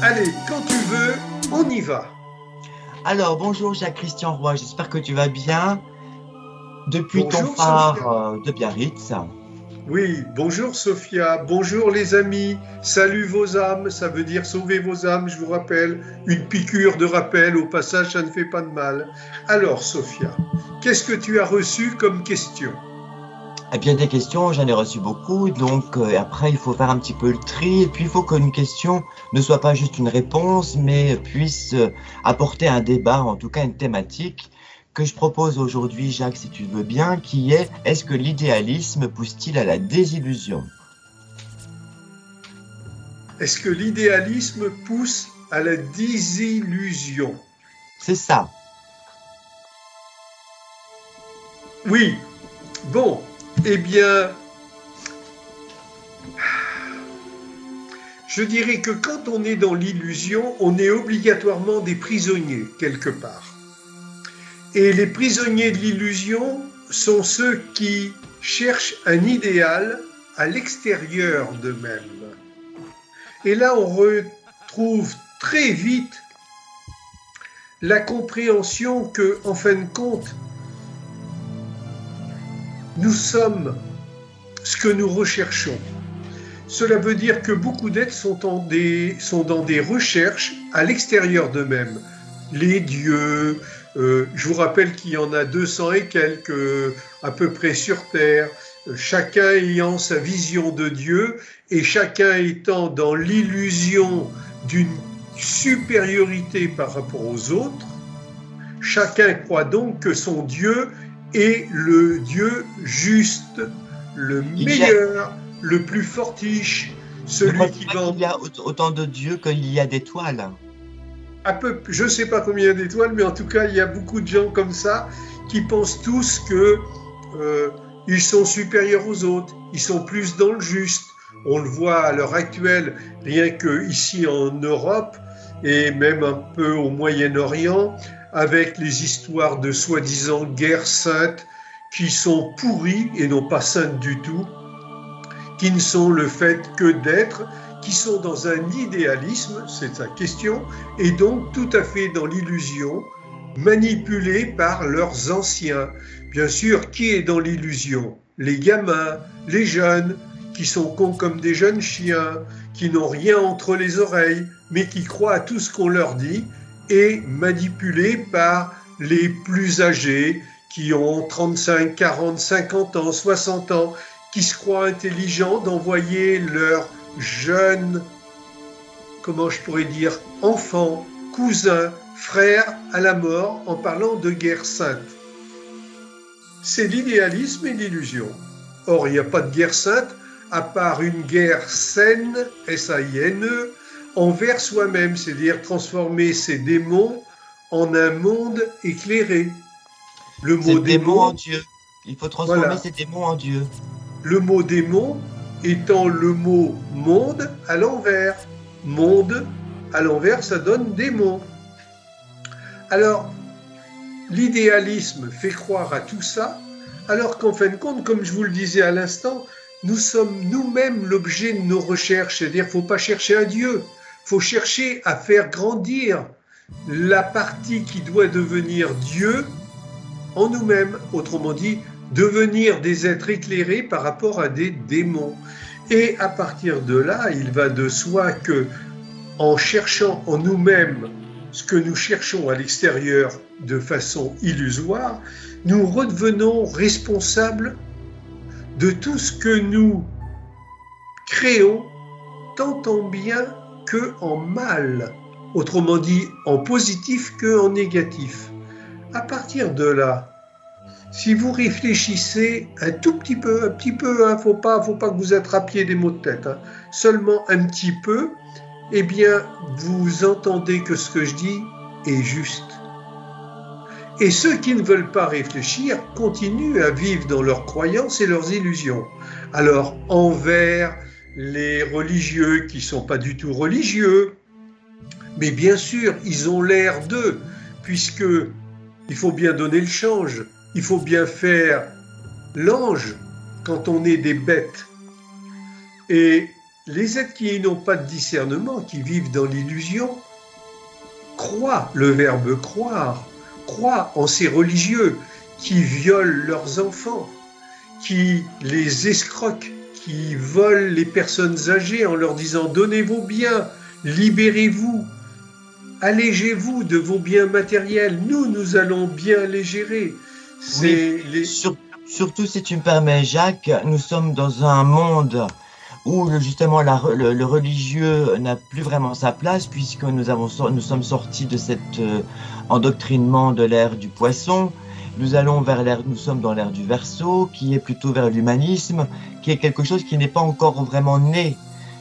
Allez, quand tu veux, on y va. Alors, bonjour Jacques-Christian Roy, j'espère que tu vas bien depuis ton Bonjour Sophia. phare de Biarritz. Oui, bonjour Sophia, bonjour les amis, salut vos âmes, ça veut dire sauver vos âmes, je vous rappelle, une piqûre de rappel, au passage ça ne fait pas de mal. Alors Sophia, qu'est-ce que tu as reçu comme question? Eh bien, des questions, j'en ai reçu beaucoup, donc après il faut faire un petit peu le tri, et puis il faut qu'une question ne soit pas juste une réponse, mais puisse apporter un débat, en tout cas une thématique, que je propose aujourd'hui, Jacques, si tu veux bien, qui est: est-ce que l'idéalisme pousse-t-il à la désillusion? Est-ce que l'idéalisme pousse à la désillusion? C'est ça. Oui, bon, eh bien, je dirais que quand on est dans l'illusion, on est obligatoirement des prisonniers quelque part. Et les prisonniers de l'illusion sont ceux qui cherchent un idéal à l'extérieur d'eux-mêmes. Et là, on retrouve très vite la compréhension que, en fin de compte, nous sommes ce que nous recherchons. Cela veut dire que beaucoup d'êtres sont dans des recherches à l'extérieur d'eux-mêmes. Les dieux, je vous rappelle qu'il y en a 200 et quelques à peu près sur Terre, chacun ayant sa vision de Dieu et chacun étant dans l'illusion d'une supériorité par rapport aux autres. Chacun croit donc que son Dieu est le Dieu juste, le meilleur, le plus fortiche, celui qui va... Il y a autant de dieux qu'il y a d'étoiles. Je ne sais pas combien d'étoiles, mais en tout cas, il y a beaucoup de gens comme ça qui pensent tous que ils sont supérieurs aux autres, ils sont plus dans le juste. On le voit à l'heure actuelle, rien qu'ici en Europe et même un peu au Moyen-Orient, avec les histoires de soi-disant guerres saintes qui sont pourries et non pas saintes du tout, qui ne sont le fait que d'être, qui sont dans un idéalisme, c'est sa question, et donc tout à fait dans l'illusion, manipulés par leurs anciens. Bien sûr, qui est dans l'illusion? Les gamins, les jeunes, qui sont cons comme des jeunes chiens, qui n'ont rien entre les oreilles, mais qui croient à tout ce qu'on leur dit, et manipulés par les plus âgés, qui ont 35, 40, 50 ans, 60 ans, qui se croient intelligents d'envoyer leurs jeunes, comment je pourrais dire, enfants, cousins, frères à la mort en parlant de guerre sainte. C'est l'idéalisme et l'illusion. Or, il n'y a pas de guerre sainte à part une guerre saine, S-A-I-N-E, envers soi-même, c'est-à-dire transformer ses démons en un monde éclairé. Le mot démon en Dieu. Il faut transformer ces démons en Dieu. Le mot démon étant le mot monde à l'envers. Monde à l'envers, ça donne démon. Alors, l'idéalisme fait croire à tout ça, alors qu'en fin de compte, comme je vous le disais à l'instant, nous sommes nous-mêmes l'objet de nos recherches. C'est-à-dire qu'il ne faut pas chercher un Dieu, il faut chercher à faire grandir la partie qui doit devenir Dieu en nous-mêmes. Autrement dit, devenir des êtres éclairés par rapport à des démons. Et à partir de là, il va de soi que, en cherchant en nous-mêmes ce que nous cherchons à l'extérieur de façon illusoire, nous redevenons responsables de tout ce que nous créons, tant en bien que en mal. Autrement dit, en positif que en négatif. À partir de là, si vous réfléchissez un petit peu, faut pas que vous attrapiez des maux de tête, hein, seulement un petit peu, eh bien, vous entendez que ce que je dis est juste. Et ceux qui ne veulent pas réfléchir continuent à vivre dans leurs croyances et leurs illusions. Alors, envers les religieux qui ne sont pas du tout religieux, mais bien sûr, ils ont l'air d'eux, puisque il faut bien donner le change. Il faut bien faire l'ange quand on est des bêtes. Et les êtres qui n'ont pas de discernement, qui vivent dans l'illusion, croient, le verbe croire, croient en ces religieux qui violent leurs enfants, qui les escroquent, qui volent les personnes âgées en leur disant « donnez vos biens, libérez-vous, allégez-vous de vos biens matériels, nous allons bien les gérer ». Surtout si tu me permets, Jacques, nous sommes dans un monde où justement le religieux n'a plus vraiment sa place, puisque nous sommes sortis de cet endoctrinement de l'ère du poisson. Nous sommes dans l'ère du Verseau, qui est plutôt vers l'humanisme, qui est quelque chose qui n'est pas encore vraiment né.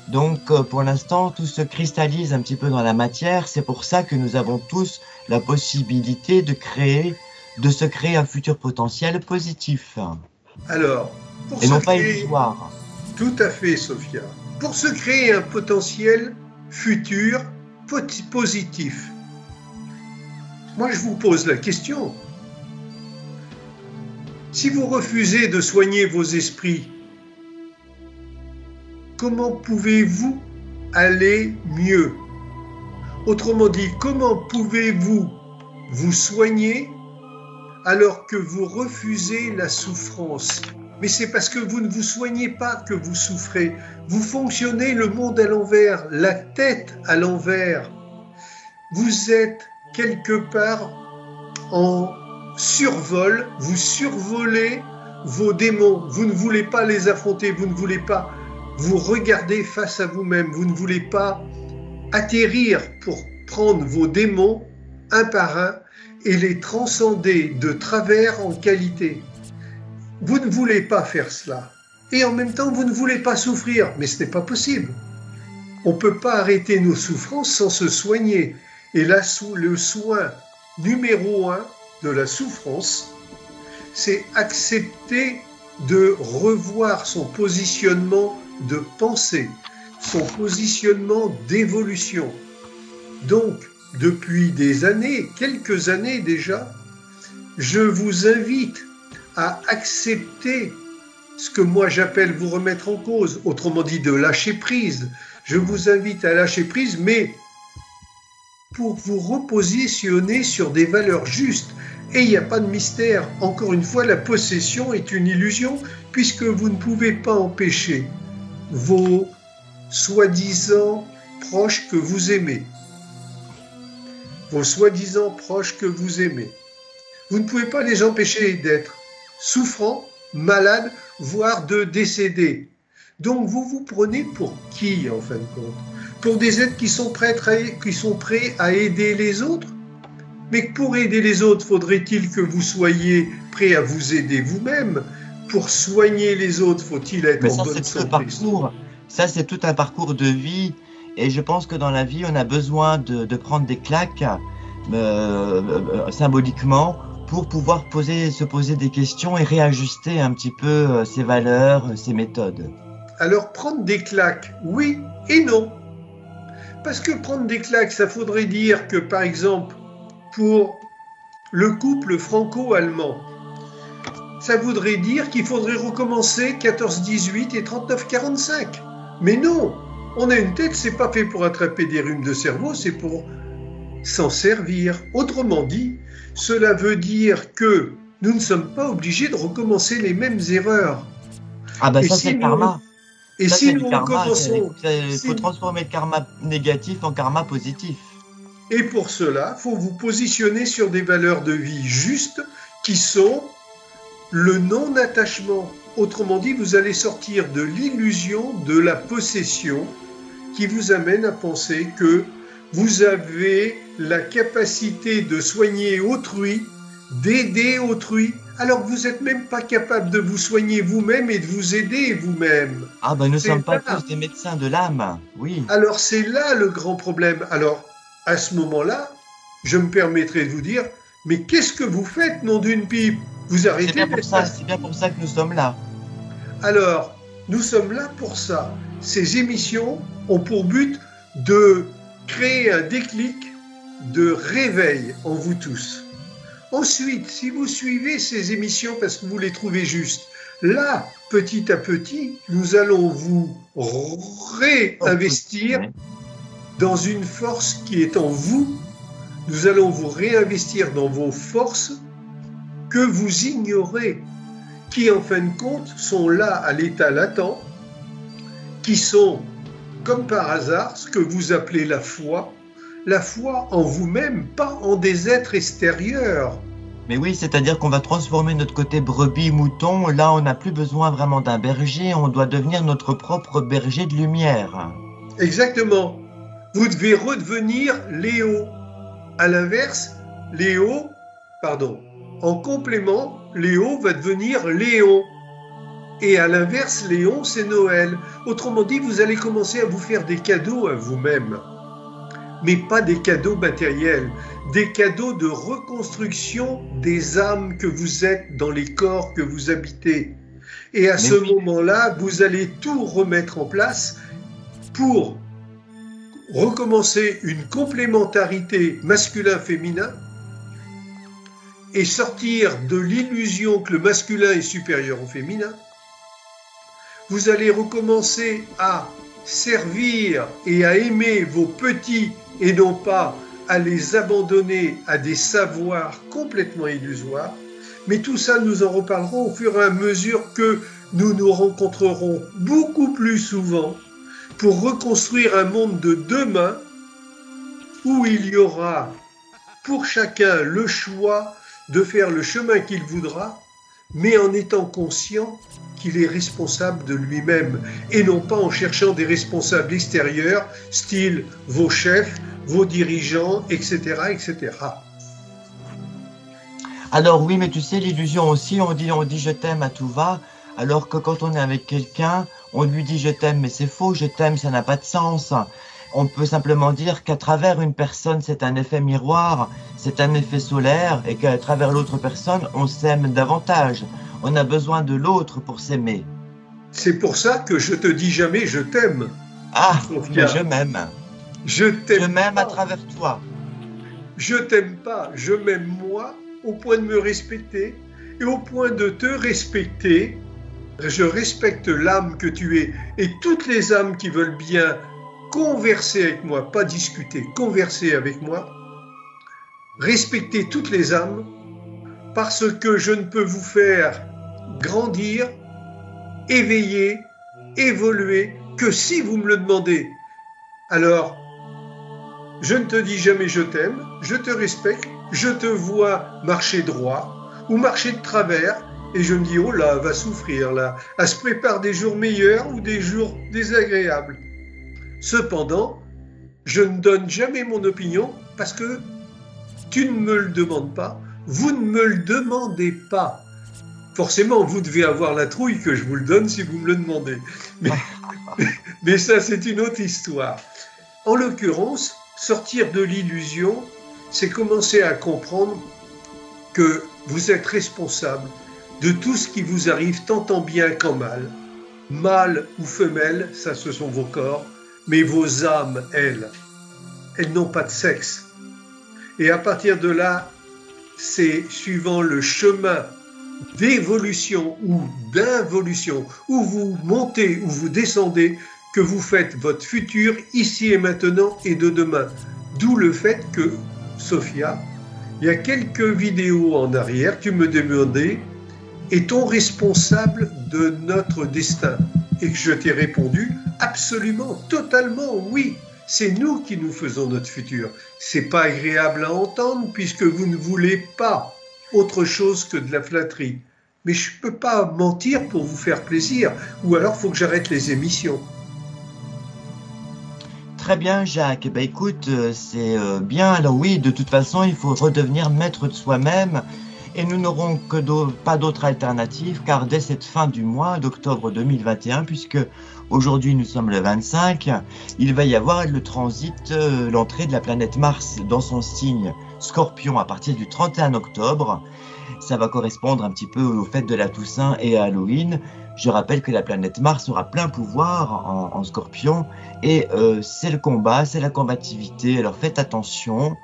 Donc pour l'instant, tout se cristallise un petit peu dans la matière. C'est pour ça que nous avons tous la possibilité de se créer un futur potentiel positif. Alors, et non pas illusoire. Tout à fait, Sophia. Pour se créer un potentiel futur positif, moi je vous pose la question. Si vous refusez de soigner vos esprits, comment pouvez-vous aller mieux? Autrement dit, comment pouvez-vous vous soigner alors que vous refusez la souffrance? Mais c'est parce que vous ne vous soignez pas que vous souffrez. Vous fonctionnez le monde à l'envers, la tête à l'envers. Vous êtes quelque part en survol, vous survolez vos démons. Vous ne voulez pas les affronter, vous ne voulez pas vous regarder face à vous-même, vous ne voulez pas atterrir pour prendre vos démons un par un et les transcender de travers en qualité. Vous ne voulez pas faire cela. Et en même temps, vous ne voulez pas souffrir. Mais ce n'est pas possible. On ne peut pas arrêter nos souffrances sans se soigner. Et là, le soin numéro 1 de la souffrance, c'est accepter de revoir son positionnement de pensée, son positionnement d'évolution. Donc, depuis des années, quelques années déjà, je vous invite à accepter ce que moi j'appelle vous remettre en cause, autrement dit de lâcher prise. Je vous invite à lâcher prise, mais pour vous repositionner sur des valeurs justes. Et il n'y a pas de mystère. Encore une fois, la possession est une illusion, puisque vous ne pouvez pas empêcher vos soi-disant proches que vous aimez. Vos soi-disant proches que vous aimez. Vous ne pouvez pas les empêcher d'être souffrants, malades, voire de décéder. Donc vous vous prenez pour qui en fin de compte? Pour des êtres qui sont prêts à aider les autres? Mais pour aider les autres, faudrait-il que vous soyez prêts à vous aider vous-même? Pour soigner les autres, faut-il être en bonne santé? Ça, c'est tout un parcours de vie. Et je pense que dans la vie, on a besoin de prendre des claques symboliquement pour pouvoir se poser des questions et réajuster un petit peu ses valeurs, ses méthodes. Alors, prendre des claques, oui et non. Parce que prendre des claques, ça faudrait dire que, par exemple, pour le couple franco-allemand, ça voudrait dire qu'il faudrait recommencer 14-18 et 39-45. Mais non, on a une tête, c'est pas fait pour attraper des rhumes de cerveau, c'est pour s'en servir. Autrement dit, cela veut dire que nous ne sommes pas obligés de recommencer les mêmes erreurs. Ah ben ça c'est le karma. Et si nous recommençons... Il faut transformer le karma négatif en karma positif. Et pour cela, il faut vous positionner sur des valeurs de vie justes qui sont le non-attachement. Autrement dit, vous allez sortir de l'illusion de la possession qui vous amène à penser que vous avez la capacité de soigner autrui, d'aider autrui, alors que vous n'êtes même pas capable de vous soigner vous-même et de vous aider vous-même. Ah ben nous ne sommes pas tous des médecins de l'âme, oui. Alors c'est là le grand problème. Alors à ce moment-là, je me permettrai de vous dire, mais qu'est-ce que vous faites, nom d'une pipe? Vous arrêtez. C'est bien pour ça que nous sommes là. Alors, nous sommes là pour ça. Ces émissions ont pour but de créer un déclic de réveil en vous tous. Ensuite, si vous suivez ces émissions parce que vous les trouvez justes, là, petit à petit, nous allons vous réinvestir dans une force qui est en vous. Nous allons vous réinvestir dans vos forces que vous ignorez, qui en fin de compte sont là à l'état latent, qui sont, comme par hasard, ce que vous appelez la foi en vous-même, pas en des êtres extérieurs. Mais oui, c'est-à-dire qu'on va transformer notre côté brebis-mouton. Là, on n'a plus besoin vraiment d'un berger, on doit devenir notre propre berger de lumière. Exactement. Vous devez redevenir Léo. À l'inverse, en complément, Léo va devenir Léon. Et à l'inverse, Léon, c'est Noël. Autrement dit, vous allez commencer à vous faire des cadeaux à vous-même. Mais pas des cadeaux matériels, des cadeaux de reconstruction des âmes que vous êtes dans les corps que vous habitez. Et à ce moment-là, vous allez tout remettre en place pour recommencer une complémentarité masculin-féminin et sortir de l'illusion que le masculin est supérieur au féminin. Vous allez recommencer à servir et à aimer vos petits et non pas à les abandonner à des savoirs complètement illusoires. Mais tout ça, nous en reparlerons au fur et à mesure que nous nous rencontrerons beaucoup plus souvent pour reconstruire un monde de demain où il y aura pour chacun le choix de faire le chemin qu'il voudra, mais en étant conscient qu'il est responsable de lui-même et non pas en cherchant des responsables extérieurs, style vos chefs, vos dirigeants, etc., etc. Alors oui, mais tu sais, l'illusion aussi, on dit je t'aime à tout va, alors que quand on est avec quelqu'un, on lui dit je t'aime, mais c'est faux, je t'aime, ça n'a pas de sens. On peut simplement dire qu'à travers une personne, c'est un effet miroir, c'est un effet solaire, et qu'à travers l'autre personne, on s'aime davantage. On a besoin de l'autre pour s'aimer. C'est pour ça que je te dis jamais je t'aime. Ah, mais je m'aime. Je t'aime. Je m'aime à travers toi. Je t'aime pas, je m'aime moi, au point de me respecter, et au point de te respecter, je respecte l'âme que tu es, et toutes les âmes qui veulent bien converser avec moi, pas discuter, converser avec moi, respecter toutes les âmes, parce que je ne peux vous faire grandir, éveiller, évoluer, que si vous me le demandez. Alors, je ne te dis jamais je t'aime, je te respecte, je te vois marcher droit ou marcher de travers, et je me dis, oh là, elle va souffrir là, elle se prépare des jours meilleurs ou des jours désagréables. Cependant, je ne donne jamais mon opinion parce que tu ne me le demandes pas, vous ne me le demandez pas. Forcément, vous devez avoir la trouille que je vous le donne si vous me le demandez. Mais ça, c'est une autre histoire. En l'occurrence, sortir de l'illusion, c'est commencer à comprendre que vous êtes responsable de tout ce qui vous arrive tant en bien qu'en mal. Mâle ou femelle, ça ce sont vos corps, mais vos âmes, elles n'ont pas de sexe. Et à partir de là, c'est suivant le chemin d'évolution ou d'involution, où vous montez ou vous descendez, que vous faites votre futur ici et maintenant et de demain. D'où le fait que, Sophia, il y a quelques vidéos en arrière, tu me demandais, est-on responsable de notre destin? Et que je t'ai répondu, absolument, totalement, oui. C'est nous qui nous faisons notre futur. C'est pas agréable à entendre puisque vous ne voulez pas autre chose que de la flatterie. Mais je peux pas mentir pour vous faire plaisir, ou alors faut que j'arrête les émissions. Très bien, Jacques. Eh ben, écoute, c'est bien. Alors oui, de toute façon, il faut redevenir maître de soi-même. Et nous n'aurons pas d'autre alternative, car dès cette fin du mois d'octobre 2021, puisque aujourd'hui nous sommes le 25, il va y avoir le transit, l'entrée de la planète Mars dans son signe Scorpion à partir du 31 octobre. Ça va correspondre un petit peu aux fêtes de la Toussaint et à Halloween. Je rappelle que la planète Mars aura plein pouvoir en Scorpion et c'est le combat, c'est la combativité. Alors faites attention.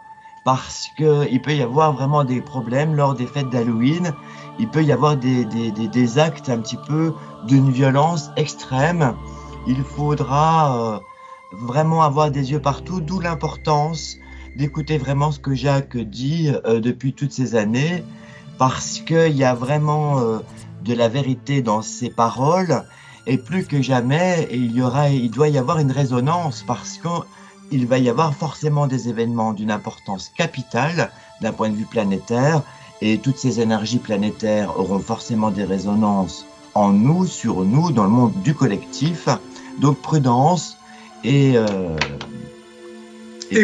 parce qu'il peut y avoir vraiment des problèmes lors des fêtes d'Halloween. Il peut y avoir des actes un petit peu d'une violence extrême. Il faudra vraiment avoir des yeux partout, d'où l'importance d'écouter vraiment ce que Jacques dit depuis toutes ces années, parce qu'il y a vraiment de la vérité dans ses paroles, et plus que jamais, il doit y avoir une résonance, parce qu'il va y avoir forcément des événements d'une importance capitale d'un point de vue planétaire, et toutes ces énergies planétaires auront forcément des résonances en nous, sur nous, dans le monde du collectif. Donc prudence et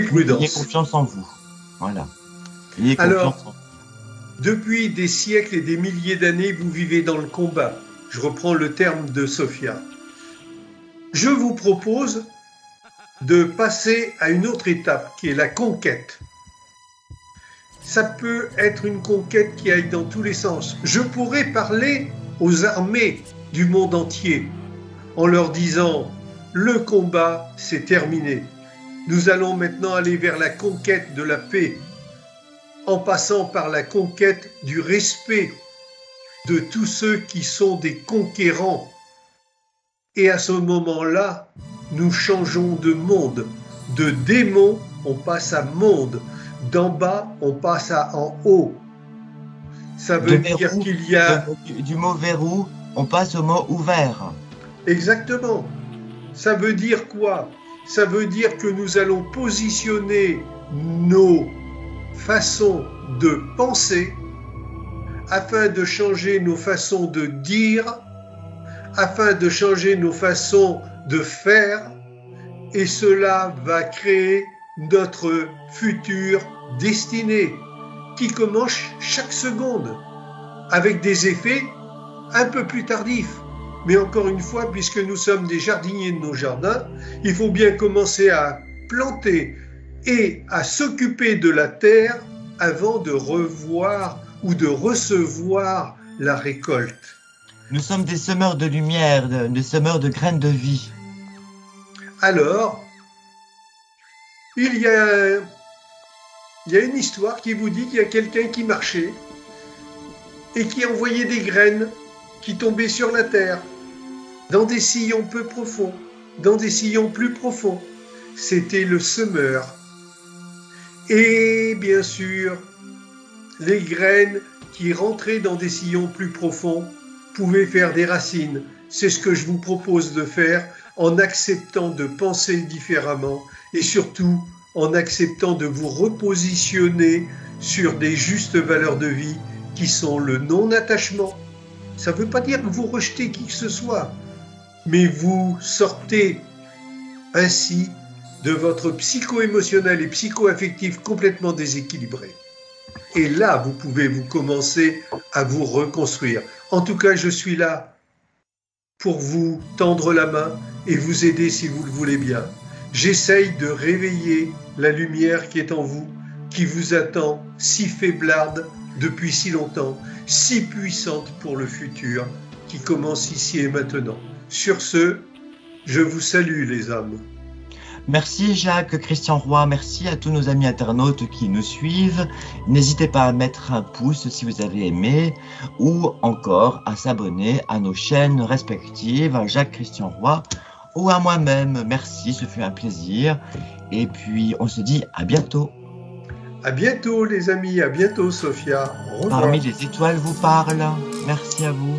prudence. Ayez confiance en vous. Voilà. Ayez Alors, confiance en vous. Depuis des siècles et des milliers d'années, vous vivez dans le combat. Je reprends le terme de Sophia. Je vous propose de passer à une autre étape qui est la conquête. Ça peut être une conquête qui aille dans tous les sens. Je pourrais parler aux armées du monde entier en leur disant « Le combat, c'est terminé. Nous allons maintenant aller vers la conquête de la paix, en passant par la conquête du respect de tous ceux qui sont des conquérants. Et à ce moment-là, nous changeons de monde. De démon, on passe à monde. D'en bas, on passe à en haut. Ça veut dire qu'il y a... Du mot verrou, on passe au mot ouvert. Exactement. Ça veut dire quoi? Ça veut dire que nous allons positionner nos façons de penser afin de changer nos façons de dire, afin de changer nos façons de faire, et cela va créer notre future destinée qui commence chaque seconde avec des effets un peu plus tardifs. Mais encore une fois, puisque nous sommes des jardiniers de nos jardins, il faut bien commencer à planter et à s'occuper de la terre avant de revoir ou de recevoir la récolte. Nous sommes des semeurs de lumière, des semeurs de graines de vie. Alors, il y a une histoire qui vous dit qu'il y a quelqu'un qui marchait et qui envoyait des graines qui tombaient sur la terre, dans des sillons peu profonds, dans des sillons plus profonds. C'était le semeur. Et bien sûr, les graines qui rentraient dans des sillons plus profonds pouvaient faire des racines. C'est ce que je vous propose de faire en acceptant de penser différemment et surtout en acceptant de vous repositionner sur des justes valeurs de vie qui sont le non-attachement. Ça ne veut pas dire que vous rejetez qui que ce soit, mais vous sortez ainsi de votre psycho-émotionnel et psycho-affectif complètement déséquilibré. Et là, vous pouvez vous commencer à vous reconstruire. En tout cas, je suis là pour vous tendre la main et vous aider si vous le voulez bien. J'essaye de réveiller la lumière qui est en vous, qui vous attend si faiblarde depuis si longtemps, si puissante pour le futur, qui commence ici et maintenant. Sur ce, je vous salue les âmes. Merci Jacques, Christian Roy, merci à tous nos amis internautes qui nous suivent. N'hésitez pas à mettre un pouce si vous avez aimé ou encore à s'abonner à nos chaînes respectives, à Jacques Christian Roy ou à moi-même. Merci, ce fut un plaisir. Et puis on se dit à bientôt. À bientôt les amis, à bientôt Sophia. Au revoir. Parmi les étoiles vous parle. Merci à vous.